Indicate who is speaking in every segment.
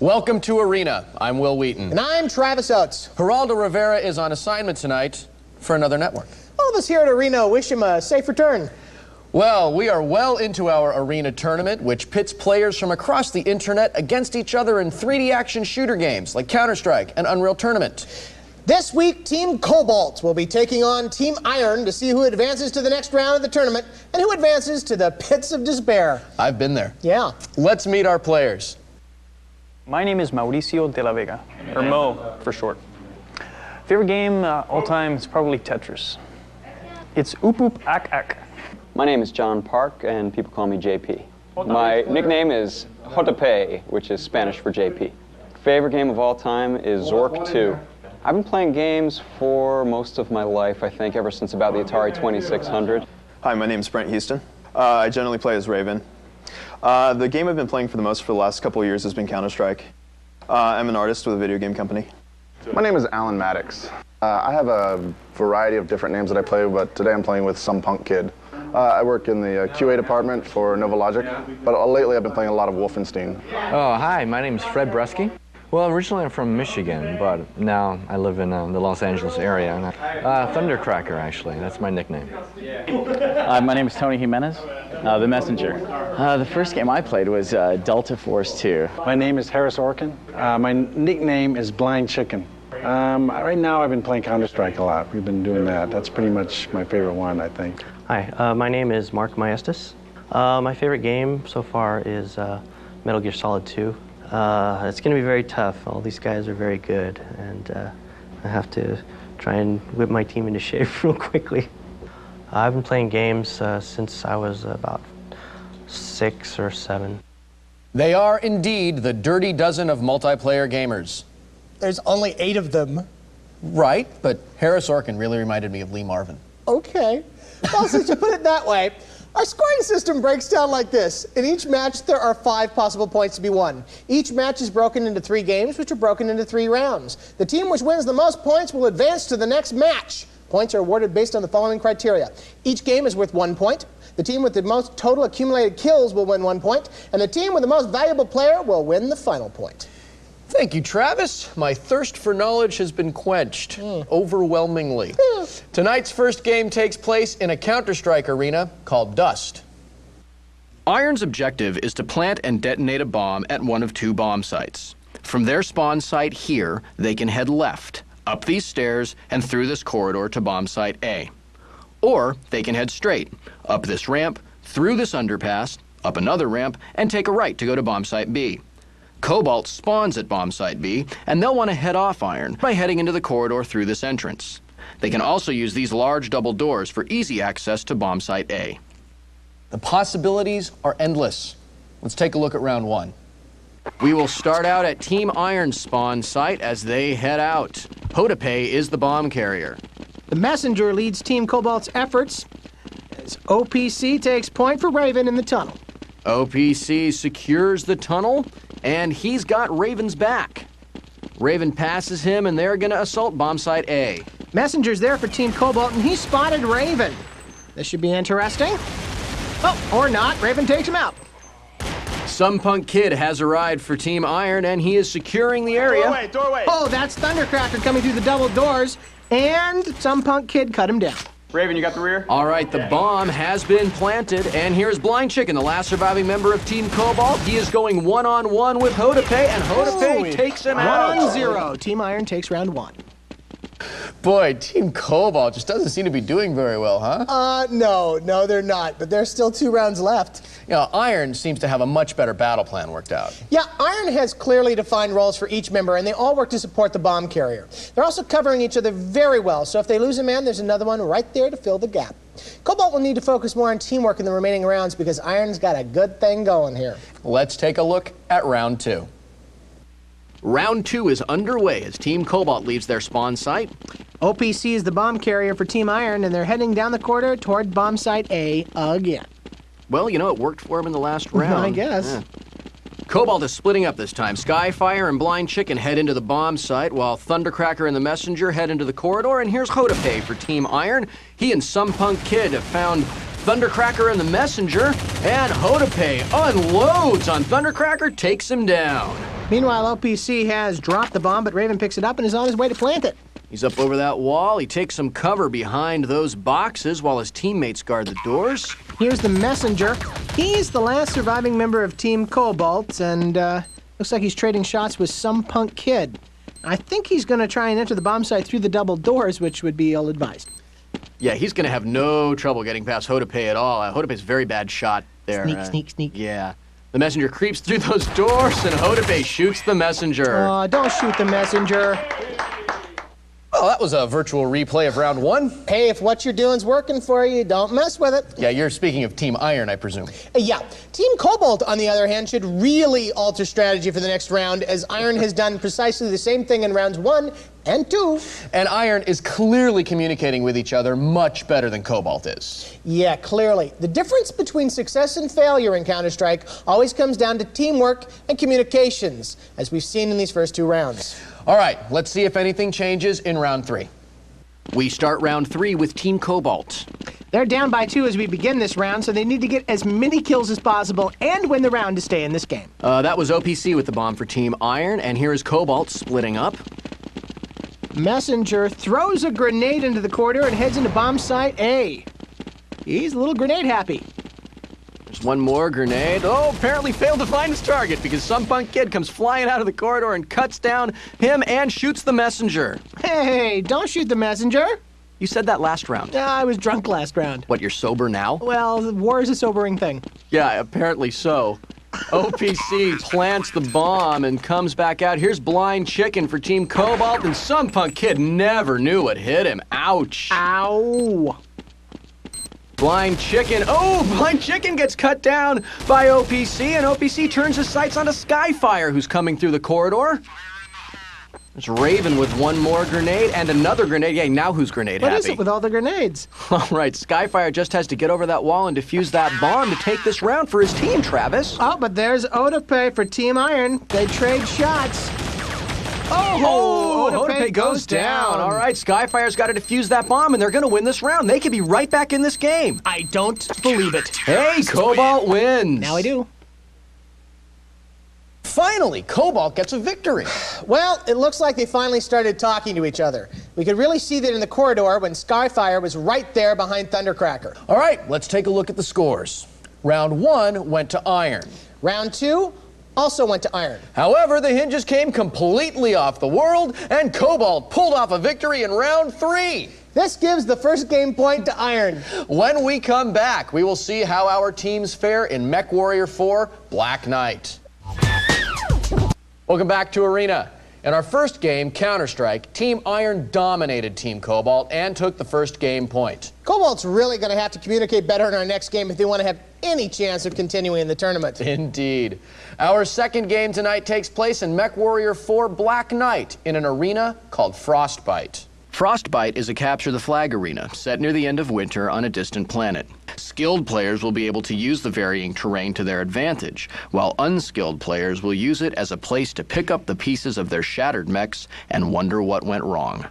Speaker 1: Welcome to Arena. I'm Will Wheaton.
Speaker 2: And I'm Travis Oates.
Speaker 1: Geraldo Rivera is on assignment tonight for another network.
Speaker 2: All of us here at Arena wish him a safe return.
Speaker 1: Well, we are well into our Arena tournament, which pits players from across the internet against each other in 3D action shooter games like Counter-Strike and Unreal Tournament.
Speaker 2: This week, Team Cobalt will be taking on Team Iron to see who advances to the next round of the tournament and who advances to the pits of despair.
Speaker 1: I've been there.
Speaker 2: Yeah.
Speaker 1: Let's meet our players.
Speaker 3: My name is Mauricio de la Vega, or Mo for short. Favorite game all time is probably Tetris. It's Oop Oop Ak Ak.
Speaker 4: My name is John Park, and people call me JP. My nickname is Jotepe, which is Spanish for JP. Favorite game of all time is Zork 2. I've been playing games for most of my life, I think, ever since about the Atari 2600.
Speaker 5: Hi, my name is Brent Houston. I generally play as Raven. The game I've been playing for the last couple of years has been Counter-Strike. I'm an artist with a video game company.
Speaker 6: My name is Alan Maddox. I have a variety of different names that I play, but today I'm playing with Some Punk Kid. I work in the QA department for Nova Logic, but lately I've been playing a lot of Wolfenstein.
Speaker 7: Oh, hi, my name is Fred Bresky. Well, originally I'm from Michigan, but now I live in the Los Angeles area. And Thundercracker, actually, that's my nickname.
Speaker 8: My name is Tony Jimenez, the Messenger. The first game I played was Delta Force 2.
Speaker 9: My name is Harris Orkin. My nickname is Blind Chicken. Right now I've been playing Counter-Strike a lot. We've been doing that. That's pretty much my favorite one, I think.
Speaker 10: Hi, my name is Mark Maestas. My favorite game so far is Metal Gear Solid 2. It's going to be very tough. All these guys are very good, and I have to try and whip my team into shape real quickly. I've been playing games since I was about 6 or 7.
Speaker 1: They are indeed the dirty dozen of multiplayer gamers.
Speaker 2: There's only 8 of them.
Speaker 1: Right, but Harris Orkin really reminded me of Lee Marvin.
Speaker 2: Okay. Well, since you put it that way, our scoring system breaks down like this. In each match, there are 5 possible points to be won. Each match is broken into 3 games, which are broken into 3 rounds. The team which wins the most points will advance to the next match. Points are awarded based on the following criteria. Each game is worth 1 point. The team with the most total accumulated kills will win 1 point. And the team with the most valuable player will win the final point.
Speaker 1: Thank you, Travis. My thirst for knowledge has been quenched, overwhelmingly. Tonight's first game takes place in a Counter-Strike arena called Dust. Iron's objective is to plant and detonate a bomb at one of 2 bomb sites. From their spawn site here, they can head left, up these stairs, and through this corridor to bomb site A. Or they can head straight, up this ramp, through this underpass, up another ramp, and take a right to go to bomb site B. Cobalt spawns at bomb site B, and they'll want to head off Iron by heading into the corridor through this entrance. They can also use these large double doors for easy access to bomb site A. The possibilities are endless. Let's take a look at round 1. We will start out at Team Iron's spawn site as they head out. Jotepe is the bomb carrier.
Speaker 2: The Messenger leads Team Cobalt's efforts as OPC takes point for Raven in the tunnel.
Speaker 1: OPC secures the tunnel, and he's got Raven's back. Raven passes him, and they're going to assault bomb site A.
Speaker 2: Messenger's there for Team Cobalt, and he spotted Raven. This should be interesting. Oh, or not. Raven takes him out.
Speaker 1: Some Punk Kid has arrived for Team Iron, and he is securing the area.
Speaker 9: Doorway!
Speaker 2: Oh, that's Thundercracker coming through the double doors, and Some Punk Kid cut him down.
Speaker 4: Raven, you got the rear?
Speaker 1: All right, the bomb has been planted, and here's Blind Chicken, the last surviving member of Team Cobalt. He is going one-on-one with Jotepe, and Jotepe takes him out.
Speaker 2: 1-0. Team Iron takes round 1.
Speaker 1: Boy, Team Cobalt just doesn't seem to be doing very well, huh?
Speaker 2: No, they're not, but there's still 2 rounds left.
Speaker 1: You know, Iron seems to have a much better battle plan worked out.
Speaker 2: Yeah, Iron has clearly defined roles for each member, and they all work to support the bomb carrier. They're also covering each other very well, so if they lose a man, there's another one right there to fill the gap. Cobalt will need to focus more on teamwork in the remaining rounds because Iron's got a good thing going here.
Speaker 1: Let's take a look at round 2. Round 2 is underway as Team Cobalt leaves their spawn site.
Speaker 2: OPC is the bomb carrier for Team Iron, and they're heading down the corridor toward bomb site A again.
Speaker 1: Well, you know, it worked for him in the last round.
Speaker 2: I guess.
Speaker 1: Yeah. Cobalt is splitting up this time. Skyfire and Blind Chicken head into the bomb site, while Thundercracker and the Messenger head into the corridor, and here's Jotepe for Team Iron. He and Some Punk Kid have found Thundercracker and the Messenger, and Jotepe unloads on Thundercracker, takes him down.
Speaker 2: Meanwhile, OPC has dropped the bomb, but Raven picks it up and is on his way to plant it.
Speaker 1: He's up over that wall. He takes some cover behind those boxes while his teammates guard the doors.
Speaker 2: Here's the messenger. He's the last surviving member of Team Cobalt, and looks like he's trading shots with some punk kid. I think he's going to try and enter the bomb site through the double doors, which would be ill-advised.
Speaker 1: Yeah, he's going to have no trouble getting past Hotepe at all. Hotepe's a very bad shot there.
Speaker 2: Sneak.
Speaker 1: Yeah. The messenger creeps through those doors, and Hotepe shoots the messenger.
Speaker 2: Oh, don't shoot the messenger.
Speaker 1: Well, that was a virtual replay of round 1.
Speaker 2: Hey, if what you're doing's working for you, don't mess with it.
Speaker 1: Yeah, you're speaking of Team Iron, I presume.
Speaker 2: Yeah. Team Cobalt, on the other hand, should really alter strategy for the next round, as Iron has done precisely the same thing in rounds 1 and 2.
Speaker 1: And Iron is clearly communicating with each other much better than Cobalt is.
Speaker 2: Yeah, clearly. The difference between success and failure in Counter-Strike always comes down to teamwork and communications, as we've seen in these first 2 rounds.
Speaker 1: All right, let's see if anything changes in round 3. We start round 3 with Team Cobalt.
Speaker 2: They're down by 2 as we begin this round, so they need to get as many kills as possible and win the round to stay in this game.
Speaker 1: That was OPC with the bomb for Team Iron, and here is Cobalt splitting up.
Speaker 2: Messenger throws a grenade into the corridor and heads into bomb site A. He's a little grenade happy.
Speaker 1: There's one more grenade. Oh, apparently failed to find his target because some punk kid comes flying out of the corridor and cuts down him and shoots the messenger.
Speaker 2: Hey, don't shoot the messenger.
Speaker 1: You said that last round.
Speaker 2: I was drunk last round.
Speaker 1: What, you're sober now?
Speaker 2: Well, war is a sobering thing.
Speaker 1: Yeah, apparently so. OPC plants the bomb and comes back out. Here's Blind Chicken for Team Cobalt, and some punk kid never knew what hit him. Ouch.
Speaker 2: Ow.
Speaker 1: Blind Chicken. Oh, Blind Chicken gets cut down by OPC, and OPC turns his sights onto Skyfire, who's coming through the corridor. There's Raven with one more grenade and another grenade. Yeah, now who's grenade happy?
Speaker 2: What is it with all the grenades?
Speaker 1: All right, Skyfire just has to get over that wall and defuse that bomb to take this round for his team, Travis.
Speaker 2: Oh, but there's Oates for Team Iron. They trade shots.
Speaker 1: Oh, Oates goes down. All right, Skyfire's got to defuse that bomb, and they're going to win this round. They could be right back in this game.
Speaker 2: I don't believe it.
Speaker 1: Hey, Cobalt wins.
Speaker 2: Now I do.
Speaker 1: Finally, Cobalt gets a victory.
Speaker 2: Well, it looks like they finally started talking to each other. We could really see that in the corridor when Skyfire was right there behind Thundercracker.
Speaker 1: All right, let's take a look at the scores. Round 1 went to Iron.
Speaker 2: Round 2 also went to Iron.
Speaker 1: However, the hinges came completely off the world, and Cobalt pulled off a victory in round 3.
Speaker 2: This gives the first game point to Iron.
Speaker 1: When we come back, we will see how our teams fare in MechWarrior 4 Black Knight. Welcome back to Arena. In our first game, Counter-Strike, Team Iron dominated Team Cobalt and took the first game point.
Speaker 2: Cobalt's really going to have to communicate better in our next game if they want to have any chance of continuing in the tournament.
Speaker 1: Indeed. Our second game tonight takes place in MechWarrior 4 Black Knight in an arena called Frostbite. Frostbite is a capture the flag arena set near the end of winter on a distant planet. Skilled players will be able to use the varying terrain to their advantage, while unskilled players will use it as a place to pick up the pieces of their shattered mechs and wonder what went wrong.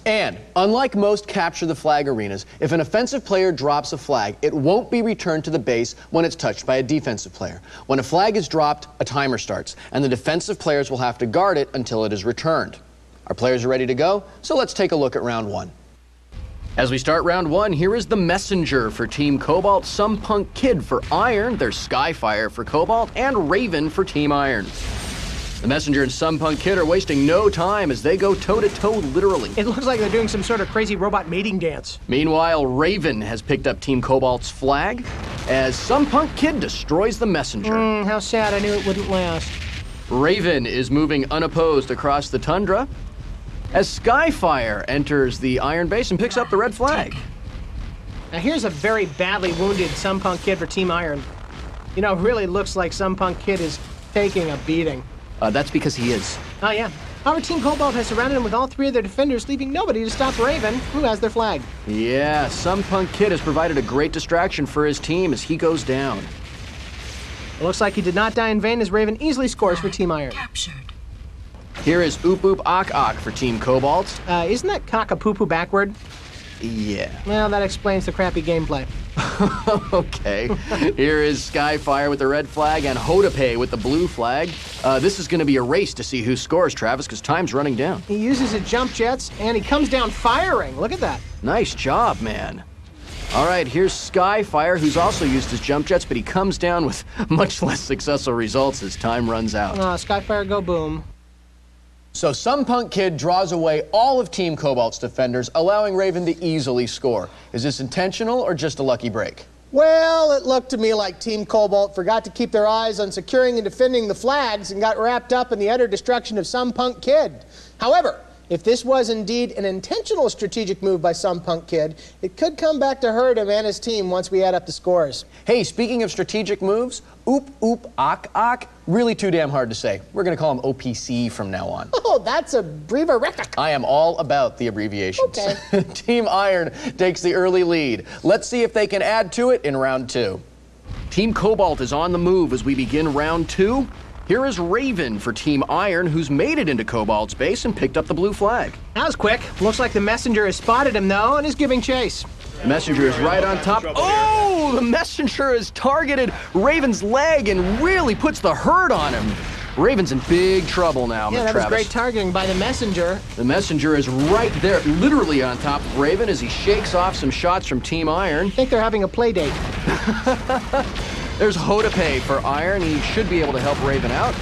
Speaker 1: And, unlike most capture the flag arenas, if an offensive player drops a flag, it won't be returned to the base when it's touched by a defensive player. When a flag is dropped, a timer starts, and the defensive players will have to guard it until it is returned. Our players are ready to go, so let's take a look at round 1. As we start round 1, here is the Messenger for Team Cobalt, Some Punk Kid for Iron, there's Skyfire for Cobalt, and Raven for Team Iron. The Messenger and Some Punk Kid are wasting no time as they go toe-to-toe literally.
Speaker 2: It looks like they're doing some sort of crazy robot mating dance.
Speaker 1: Meanwhile, Raven has picked up Team Cobalt's flag as Some Punk Kid destroys the Messenger.
Speaker 2: How sad, I knew it wouldn't last.
Speaker 1: Raven is moving unopposed across the tundra as Skyfire enters the Iron base and picks up the red flag.
Speaker 2: Now here's a very badly wounded Some Punk Kid for Team Iron. You know, it really looks like Some Punk Kid is taking a beating.
Speaker 1: That's because he is.
Speaker 2: Oh, yeah. Our Team Cobalt has surrounded him with all 3 of their defenders, leaving nobody to stop Raven, who has their flag.
Speaker 1: Yeah, Some Punk Kid has provided a great distraction for his team as he goes down.
Speaker 2: It looks like he did not die in vain as Raven easily scores for Team Iron.
Speaker 11: Captured.
Speaker 1: Here is Oop Oop Ook Ook for Team Cobalt.
Speaker 2: Isn't that cock-a-poo-poo backward?
Speaker 1: Yeah.
Speaker 2: Well, that explains the crappy gameplay.
Speaker 1: Okay. Here is Skyfire with the red flag and Hodape with the blue flag. This is going to be a race to see who scores, Travis, because time's running down.
Speaker 2: He uses his jump jets, and he comes down firing. Look at that.
Speaker 1: Nice job, man. All right, here's Skyfire, who's also used his jump jets, but he comes down with much less successful results as time runs out.
Speaker 2: Skyfire, go boom.
Speaker 1: So some punk kid draws away all of Team Cobalt's defenders, allowing Raven to easily score. Is this intentional or just a lucky break?
Speaker 2: Well, it looked to me like Team Cobalt forgot to keep their eyes on securing and defending the flags and got wrapped up in the utter destruction of some punk kid. However, if this was indeed an intentional strategic move by some punk kid, it could come back to hurt him and his team once we add up the scores.
Speaker 1: Hey, speaking of strategic moves, oop, oop, ok, ok, really too damn hard to say. We're going to call him OPC from now on.
Speaker 2: Oh, that's abbreviatoric.
Speaker 1: I am all about the abbreviations.
Speaker 2: Okay.
Speaker 1: Team Iron takes the early lead. Let's see if they can add to it in round 2. Team Cobalt is on the move as we begin round 2. Here is Raven for Team Iron, who's made it into Cobalt's base and picked up the blue flag.
Speaker 2: That was quick. Looks like the messenger has spotted him, though, and is giving chase.
Speaker 1: The messenger is right on top. Oh, the messenger has targeted Raven's leg and really puts the hurt on him. Raven's in big trouble now,
Speaker 2: Yeah, that
Speaker 1: Travis.
Speaker 2: was great targeting by the messenger.
Speaker 1: The messenger is right there, literally on top of Raven as he shakes off some shots from Team Iron.
Speaker 2: I think they're having a play date.
Speaker 1: There's Hodape for Iron. He should be able to help Raven out.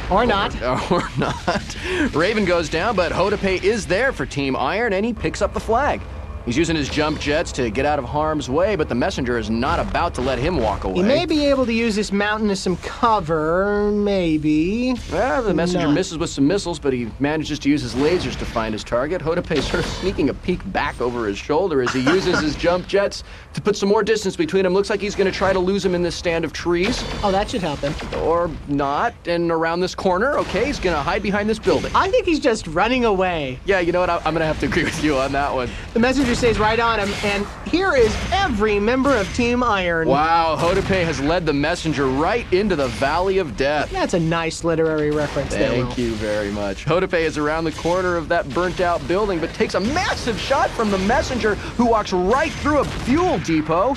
Speaker 2: Or not.
Speaker 1: Or not. Raven goes down, but Hodape is there for Team Iron, and he picks up the flag. He's using his jump jets to get out of harm's way, but the messenger is not about to let him walk away.
Speaker 2: He may be able to use this mountain as some cover, maybe.
Speaker 1: Well, the messenger misses with some missiles, but he manages to use his lasers to find his target. Hodape is sort of sneaking a peek back over his shoulder as he uses his jump jets to put some more distance between him. Looks like he's going to try to lose him in this stand of trees.
Speaker 2: Oh, that should help him.
Speaker 1: Or not. And around this corner, okay, he's going to hide behind this building.
Speaker 2: I think he's just running away.
Speaker 1: Yeah, you know what? I'm going to have to agree with you on that one.
Speaker 2: The messenger stays right on him, and here is every member of Team Iron.
Speaker 1: Wow, Hodape has led the messenger right into the Valley of Death.
Speaker 2: That's a nice literary reference there, Will.
Speaker 1: Thank you very much. Hodape is around the corner of that burnt-out building, but takes a massive shot from the messenger, who walks right through a fuel depot.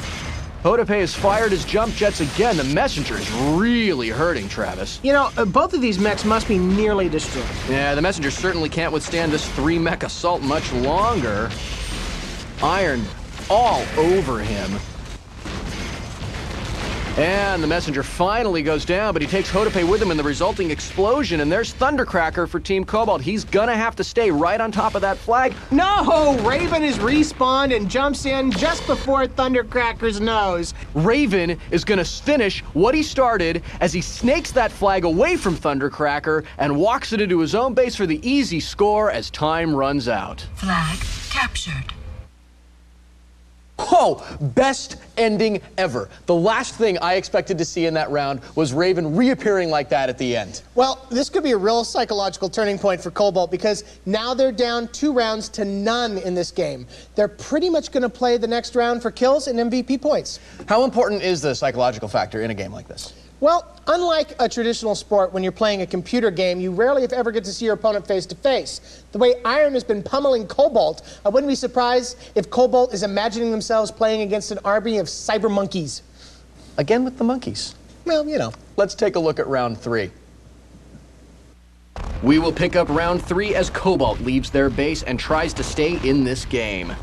Speaker 1: Hodape has fired his jump jets again. The messenger is really hurting, Travis.
Speaker 2: You know, both of these mechs must be nearly destroyed.
Speaker 1: Yeah, the messenger certainly can't withstand this 3-mech assault much longer. Iron all over him. And the messenger finally goes down, but he takes Hodape with him in the resulting explosion, and there's Thundercracker for Team Cobalt. He's gonna have to stay right on top of that flag.
Speaker 2: No! Raven is respawned and jumps in just before Thundercracker's nose.
Speaker 1: Raven is gonna finish what he started as he snakes that flag away from Thundercracker and walks it into his own base for the easy score as time runs out.
Speaker 11: Flag captured.
Speaker 1: Oh, best ending ever. The last thing I expected to see in that round was Raven reappearing like that at the end.
Speaker 2: Well, this could be a real psychological turning point for Cobalt because now they're down 2 rounds to none in this game. They're pretty much going to play the next round for kills and MVP points.
Speaker 1: How important is the psychological factor in a game like this?
Speaker 2: Well, unlike a traditional sport, when you're playing a computer game, you rarely, if ever, get to see your opponent face to face. The way Iron has been pummeling Cobalt, I wouldn't be surprised if Cobalt is imagining themselves playing against an army of cyber monkeys.
Speaker 1: Again with the monkeys.
Speaker 2: Well, you know.
Speaker 1: Let's take a look at round 3. We will pick up round 3 as Cobalt leaves their base and tries to stay in this game.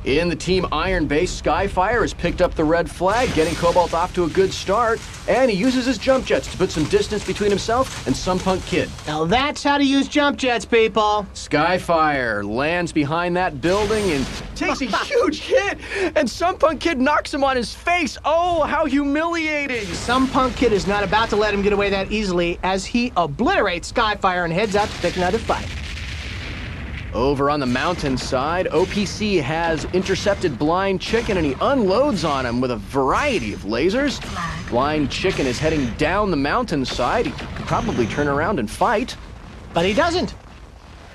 Speaker 1: In the Team Iron base, Skyfire has picked up the red flag, getting Cobalt off to a good start, and he uses his jump jets to put some distance between himself and some punk kid.
Speaker 2: Now that's how to use jump jets, people.
Speaker 1: Skyfire lands behind that building and takes a huge hit, and some punk kid knocks him on his face. Oh, how humiliating.
Speaker 2: Some punk kid is not about to let him get away that easily as he obliterates Skyfire and heads out to pick another fight.
Speaker 1: Over on the mountainside, OPC has intercepted Blind Chicken and he unloads on him with a variety of lasers. Blind Chicken is heading down the mountainside. He could probably turn around and fight.
Speaker 2: But he doesn't.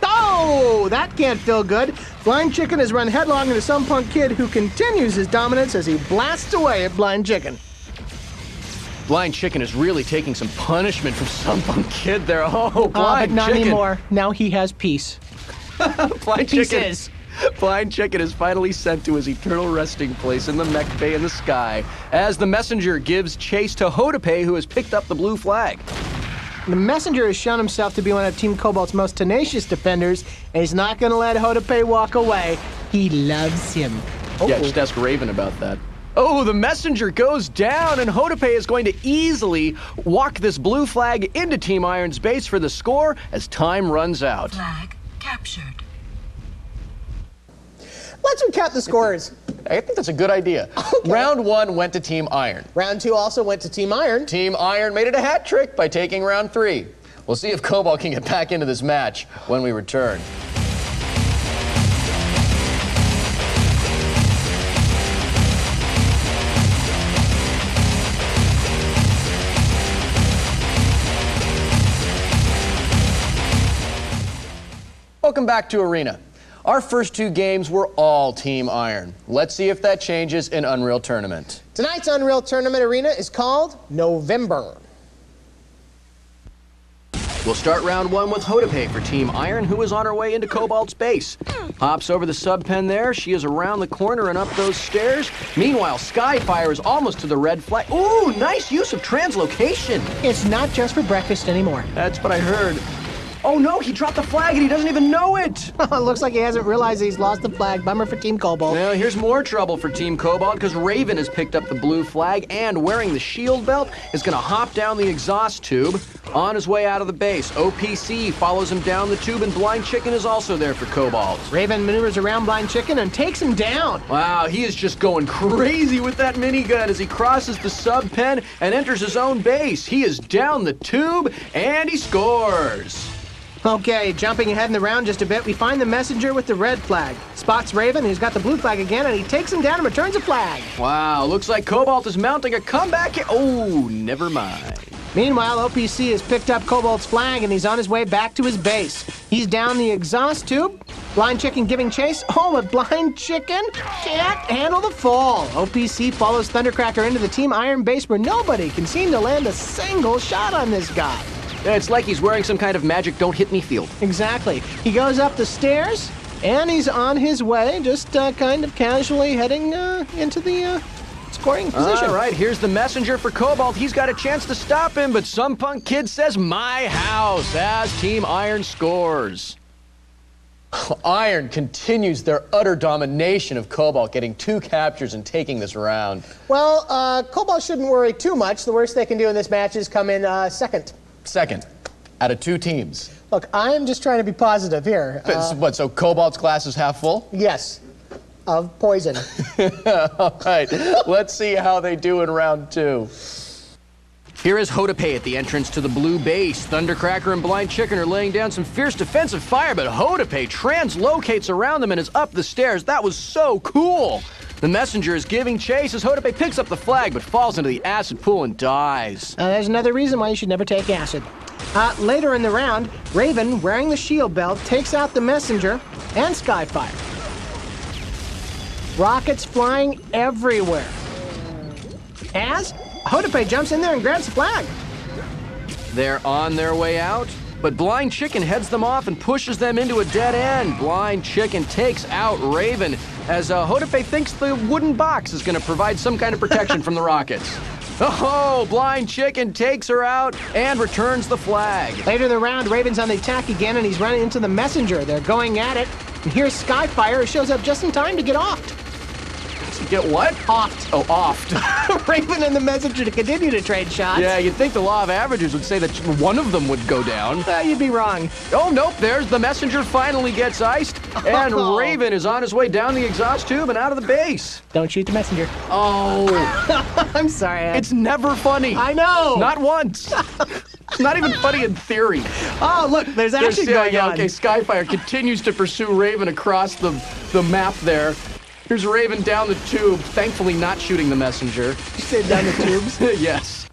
Speaker 2: Oh, that can't feel good. Blind Chicken has run headlong into some punk kid who continues his dominance as he blasts away at Blind Chicken.
Speaker 1: Blind Chicken is really taking some punishment from some punk kid there. Oh, Blind
Speaker 2: but not
Speaker 1: Chicken.
Speaker 2: anymore. Now he has peace.
Speaker 1: Blind Chicken.
Speaker 2: Pieces.
Speaker 1: Blind Chicken is finally sent to his eternal resting place in the mech bay in the sky as the messenger gives chase to Hotepe, who has picked up the blue flag.
Speaker 2: The messenger has shown himself to be one of Team Cobalt's most tenacious defenders, and he's not going to let Hotepe walk away. He loves him.
Speaker 1: Yeah, just ask Raven about that. Oh, the messenger goes down, and Hotepe is going to easily walk this blue flag into Team Iron's base for the score as time runs out.
Speaker 11: Flag captured.
Speaker 2: Let's recap the scores.
Speaker 1: I think that's a good idea.
Speaker 2: Okay.
Speaker 1: Round 1 went to Team Iron.
Speaker 2: Round 2 also went to Team Iron.
Speaker 1: Team Iron made it a hat trick by taking round 3. We'll see if Cobalt can get back into this match when we return. Welcome back to Arena. Our first 2 games were all Team Iron. Let's see if that changes in Unreal Tournament.
Speaker 2: Tonight's Unreal Tournament arena is called November.
Speaker 1: We'll start round 1 with Hotepe for Team Iron, who is on her way into Cobalt's base. Hops over the sub pen there. She is around the corner and up those stairs. Meanwhile, Skyfire is almost to the red flag. Ooh, nice use of translocation.
Speaker 2: It's not just for breakfast anymore.
Speaker 1: That's what I heard. Oh no, he dropped the flag and he doesn't even know it.
Speaker 2: Looks like he hasn't realized he's lost the flag. Bummer for Team Cobalt.
Speaker 1: Well, here's more trouble for Team Cobalt because Raven has picked up the blue flag and wearing the shield belt is going to hop down the exhaust tube on his way out of the base. OPC follows him down the tube and Blind Chicken is also there for Cobalt.
Speaker 2: Raven maneuvers around Blind Chicken and takes him down.
Speaker 1: Wow, he is just going crazy with that minigun as he crosses the sub pen and enters his own base. He is down the tube and he scores.
Speaker 2: Okay, jumping ahead in the round just a bit, we find the messenger with the red flag. Spots Raven, who's got the blue flag again, and he takes him down and returns the flag.
Speaker 1: Wow, looks like Cobalt is mounting a comeback. Oh, never mind.
Speaker 2: Meanwhile, OPC has picked up Cobalt's flag and he's on his way back to his base. He's down the exhaust tube. Blind Chicken giving chase. Oh, but Blind Chicken can't handle the fall. OPC follows Thundercracker into the Team Iron base where nobody can seem to land a single shot on this guy.
Speaker 1: It's like he's wearing some kind of magic don't hit me field.
Speaker 2: Exactly. He goes up the stairs and he's on his way, just kind of casually heading into the scoring position.
Speaker 1: All right, here's the messenger for Cobalt. He's got a chance to stop him, but some punk kid says, "My house," as Team Iron scores. Iron continues their utter domination of Cobalt, getting 2 captures and taking this round.
Speaker 2: Well, Cobalt shouldn't worry too much. The worst they can do in this match is come in second.
Speaker 1: Second, out of 2 teams.
Speaker 2: Look, I am just trying to be positive here.
Speaker 1: What, so Cobalt's glass is half full?
Speaker 2: Yes, of poison.
Speaker 1: All right, let's see how they do in round 2. Here is Hotepe at the entrance to the blue base. Thundercracker and Blind Chicken are laying down some fierce defensive fire, but Hotepe translocates around them and is up the stairs. That was so cool. The messenger is giving chase as Hotepe picks up the flag but falls into the acid pool and dies.
Speaker 2: There's another reason why you should never take acid. Later in the round, Raven, wearing the shield belt, takes out the messenger and Skyfire. Rockets flying everywhere. As Hotepe jumps in there and grabs the flag.
Speaker 1: They're on their way out, but Blind Chicken heads them off and pushes them into a dead end. Blind Chicken takes out Raven as Hotepe thinks the wooden box is going to provide some kind of protection from the rockets. Oh, Blind Chicken takes her out and returns the flag.
Speaker 2: Later in the round, Raven's on the attack again and he's running into the messenger. They're going at it. And here's Skyfire, who shows up just in time to get offed.
Speaker 1: Get what?
Speaker 2: Offed.
Speaker 1: Oh, offed.
Speaker 2: Raven and the messenger to continue to trade shots.
Speaker 1: Yeah, you'd think the law of averages would say that one of them would go down.
Speaker 2: You'd be wrong.
Speaker 1: Oh, nope, there's the messenger finally gets iced, and Raven is on his way down the exhaust tube and out of the base.
Speaker 2: Don't shoot the messenger.
Speaker 1: Oh.
Speaker 2: I'm sorry.
Speaker 1: It's never funny.
Speaker 2: I know.
Speaker 1: Not once. It's not even funny in theory.
Speaker 2: Oh, look, there's action going on.
Speaker 1: Okay, Skyfire continues to pursue Raven across the map there. Here's Raven down the tube, thankfully not shooting the messenger.
Speaker 2: You said down the tubes?
Speaker 1: Yes.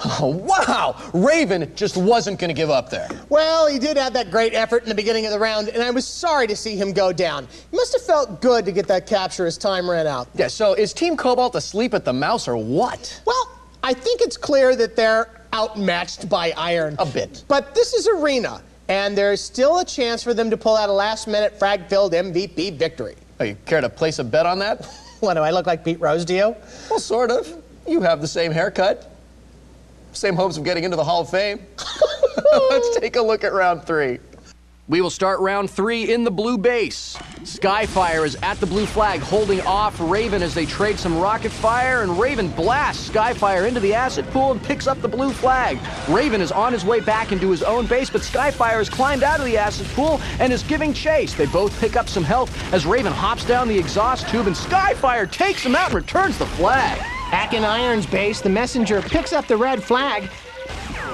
Speaker 1: Oh, wow! Raven just wasn't going to give up there.
Speaker 2: Well, he did have that great effort in the beginning of the round, and I was sorry to see him go down. It must have felt good to get that capture as time ran out.
Speaker 1: Yeah, so is Team Cobalt asleep at the mouse or what?
Speaker 2: Well, I think it's clear that they're outmatched by Iron.
Speaker 1: A bit.
Speaker 2: But this is Arena, And there's still a chance for them to pull out a last-minute frag-filled MVP victory.
Speaker 1: Oh, you care to place a bet on that?
Speaker 2: What, do I look like Pete Rose to you?
Speaker 1: Well, sort of. You have the same haircut. Same hopes of getting into the Hall of Fame. Let's take a look at round 3. We will start round 3 in the blue base. Skyfire is at the blue flag, holding off Raven as they trade some rocket fire, and Raven blasts Skyfire into the acid pool and picks up the blue flag. Raven is on his way back into his own base, but Skyfire has climbed out of the acid pool and is giving chase. They both pick up some health as Raven hops down the exhaust tube, and Skyfire takes him out and returns the flag.
Speaker 2: Back in Iron's base, the messenger picks up the red flag,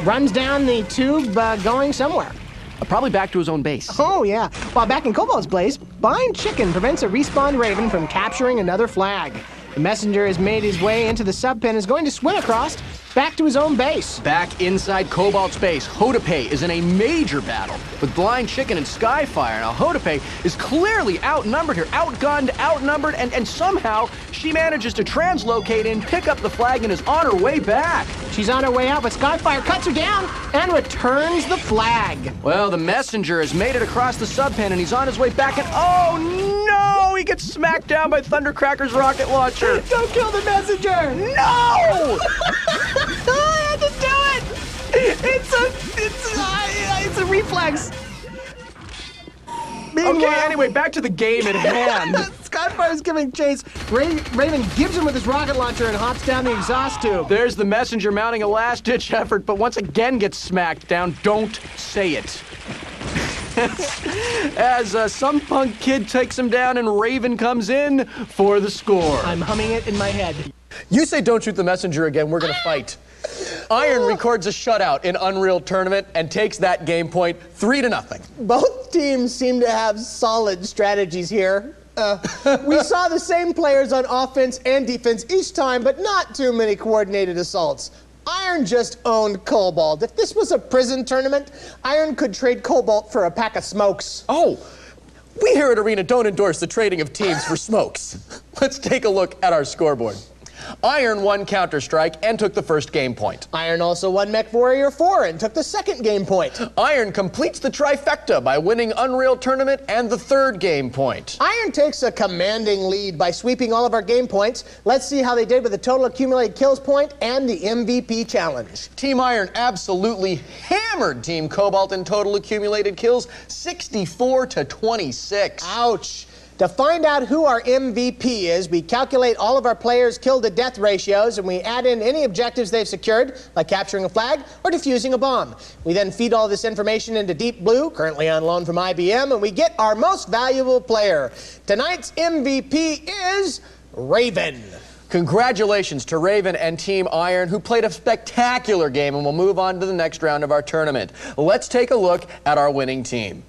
Speaker 2: runs down the tube, going somewhere.
Speaker 1: Probably back to his own base.
Speaker 2: Oh, yeah. While back in Cobalt's place, Blind Chicken prevents a respawned Raven from capturing another flag. The messenger has made his way into the subpen and is going to swim across back to his own base.
Speaker 1: Back inside Cobalt's base, Hotepe is in a major battle with Blind Chicken and Skyfire. Now, Hotepe is clearly outnumbered here, outgunned, outnumbered, and somehow she manages to translocate and pick up the flag and is on her way back.
Speaker 2: She's on her way out, but Skyfire cuts her down and returns the flag.
Speaker 1: Well, the messenger has made it across the subpen and he's on his way back, and oh no! He gets smacked down by Thundercracker's rocket launcher.
Speaker 2: Don't kill the messenger!
Speaker 1: No!
Speaker 2: I had to do it! It's a reflex. Meanwhile,
Speaker 1: okay, anyway, back to the game at hand.
Speaker 2: Skyfire's giving chase. Raven gives him with his rocket launcher and hops down the exhaust tube.
Speaker 1: There's the messenger mounting a last-ditch effort, but once again gets smacked down. Don't say it. As some punk kid takes him down and Raven comes in for the score.
Speaker 2: I'm humming it in my head.
Speaker 1: You say don't shoot the messenger again, we're gonna fight. Iron records a shutout in Unreal Tournament and takes that game point 3-0.
Speaker 2: Both teams seem to have solid strategies here. We saw the same players on offense and defense each time, but not too many coordinated assaults. Iron just owned Cobalt. If this was a prison tournament, Iron could trade Cobalt for a pack of smokes.
Speaker 1: Oh, we here at Arena don't endorse the trading of teams for smokes. Let's take a look at our scoreboard. Iron won Counter-Strike and took the first game point.
Speaker 2: Iron also won MechWarrior 4 and took the second game point.
Speaker 1: Iron completes the trifecta by winning Unreal Tournament and the third game point.
Speaker 2: Iron takes a commanding lead by sweeping all of our game points. Let's see how they did with the total accumulated kills point and the MVP challenge.
Speaker 1: Team Iron absolutely hammered Team Cobalt in total accumulated kills, 64-26.
Speaker 2: Ouch. To find out who our MVP is, we calculate all of our players' kill-to-death ratios, and we add in any objectives they've secured, like capturing a flag or defusing a bomb. We then feed all this information into Deep Blue, currently on loan from IBM, and we get our most valuable player. Tonight's MVP is Raven.
Speaker 1: Congratulations to Raven and Team Iron, who played a spectacular game and will move on to the next round of our tournament. Let's take a look at our winning team.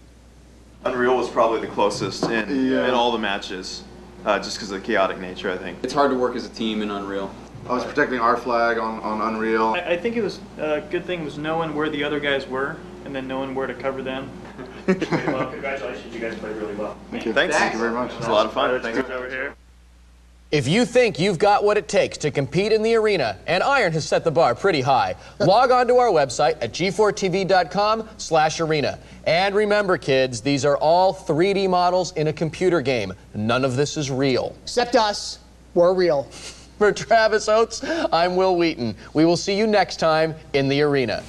Speaker 5: Unreal was probably the closest in all the matches, just because of the chaotic nature, I think.
Speaker 4: It's hard to work as a team in Unreal.
Speaker 6: I was protecting our flag on Unreal.
Speaker 3: I think it was a good thing was knowing where the other guys were and then knowing where to cover them. Well, congratulations, you guys played really well.
Speaker 5: Thank you. Thanks. Thank you very much. It was a lot of fun. Thanks.
Speaker 3: Over here.
Speaker 1: If you think you've got what it takes to compete in the arena, and Iron has set the bar pretty high, log on to our website at g4tv.com/arena. And remember, kids, these are all 3D models in a computer game. None of this is real.
Speaker 2: Except us. We're real.
Speaker 1: For Travis Oates, I'm Will Wheaton. We will see you next time in the arena.